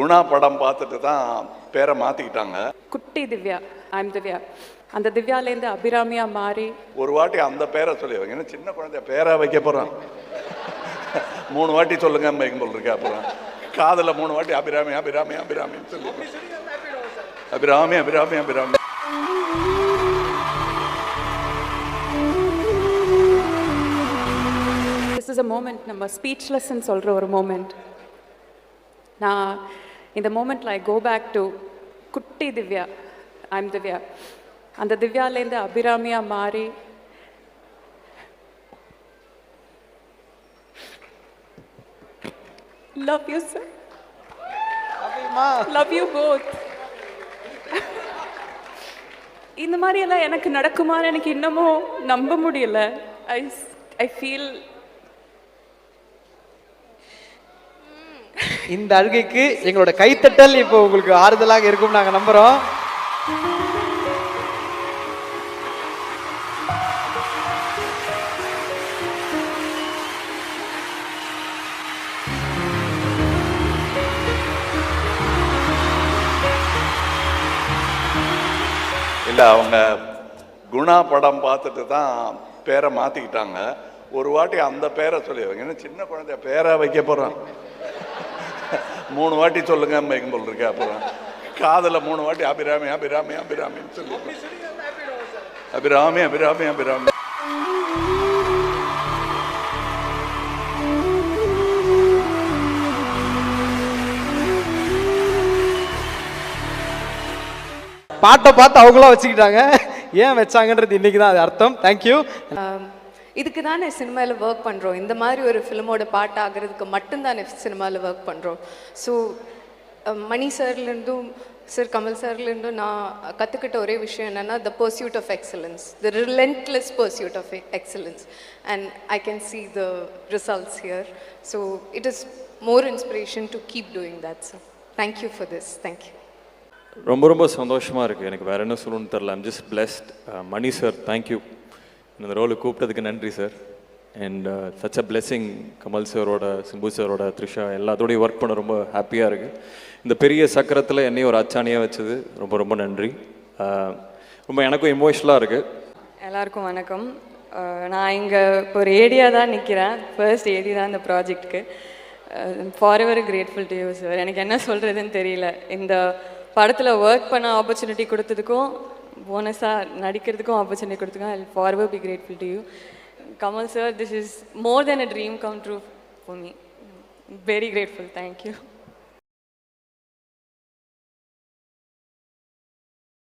குணா படம் பார்த்துட்டு தான் பேரை மாற்றிக்கிட்டாங்க. குட்டி திவ்யா, ஐம் திவ்யா. அந்த திவ்யாலேருந்து அபிராமியா மாறி ஒரு வாட்டி அந்த பேரை சொல்லி வைங்க. ஏன்னா சின்ன குழந்தைய பேரா வைக்க போகிறான். 3 வாட்டி சொல்லுங்க வைக்கும் போல் இருக்கு. அப்புறம் காதில் 3 வாட்டி அபிராமி அபிராமி அபிராமின்னு சொல்லி Abhirami Abhirami Abhirami. This is a moment, நம்ம ஸ்பீச்லெஸ்ன்னு சொல்கிற ஒரு மூமெண்ட். நான் இந்த மூமெண்ட்டில் ஐ கோ பேக் டு குட்டி திவ்யா, ஐம் திவ்யா. அந்த திவ்யாலேருந்து அபிராமியா மாறி love you sir, love you both. இந்த மாதிரி எல்லாம் எனக்கு நடக்குமான்னு எனக்கு இன்னமும் நம்ப முடியல. ஐ ஃபீல் இந்த அழுகைக்கு எங்களோட கைத்தட்டல் இப்போ உங்களுக்கு ஆறுதலாக இருக்கும் நாங்கள் நம்புறோம். இல்லை, அவங்க குணா படம் பார்த்துட்டு தான் பேரை மாற்றிக்கிட்டாங்க. ஒரு வாட்டி அந்த பேரை சொல்லி வைங்க. ஏன்னா சின்ன குழந்தைய பேரா வைக்க போகிறான். 3 வாட்டி சொல்லுங்க வைக்கும் போல் இருக்கு. அப்புறம் காதில் 3 வாட்டி அபிராமி அபிராமி அபிராமின்னு சொல்லி அபிராமி அபிராமி அபிராமி. பாட்டை பார்த்து அவங்களா வச்சுக்கிட்டாங்க. ஏன் வச்சாங்கன்றது இன்னைக்கு தான் அது அர்த்தம். தேங்க்யூ. இதுக்கு தானே சினிமாவில் ஒர்க் பண்ணுறோம். இந்த மாதிரி ஒரு ஃபிலிமோட பாட்டு ஆகிறதுக்கு மட்டும்தானே சினிமாவில் ஒர்க் பண்ணுறோம். ஸோ மணி சார்லேருந்தும் சார் கமல் சார்லேருந்தும் நான் கற்றுக்கிட்ட ஒரே விஷயம் என்னென்னா the pursuit of excellence, the relentless pursuit of excellence, and I can see the results here. So it is more inspiration to keep doing that. Sir thank you for this. Thank you. ரொம்ப ரொம்ப சந்தோஷமாக இருக்குது. எனக்கு வேறு என்ன சொல்லணும்னு தெரில. I'm just blessed. Mani sir, thank you. இந்த ரோலுக்கு கூப்பிட்டதுக்கு நன்றி sir. And such a blessing. Kamal சாரோட, சிம்பு சாரோட, த்ரிஷா எல்லாத்தோடையும் ஒர்க் பண்ண ரொம்ப ஹாப்பியாக இருக்குது. இந்த பெரிய சக்கரத்தில் என்னையும் ஒரு அச்சாணியாக வச்சது ரொம்ப ரொம்ப நன்றி. ரொம்ப எனக்கும் எமோஷ்னலாக இருக்குது. எல்லாருக்கும் வணக்கம். நான் இங்கே இப்போ ஒரு ஏடியாக தான் நிற்கிறேன். ஃபர்ஸ்ட் ஏடி தான் இந்த ப்ராஜெக்ட்டுக்கு. Forever grateful to you sir. எனக்கு என்ன சொல்கிறதுன்னு தெரியல. இந்த படத்தில் ஒர்க் பண்ண ஆப்பர்ச்சுனிட்டி கொடுத்ததுக்கும் போனஸாக நடிக்கிறதுக்கும் ஆப்பர்ச்சுனிட்டி கொடுத்துருக்கோம். I will forever be grateful to you. Kamal sir, this is more than a dream come true for me. Very grateful. Thank you.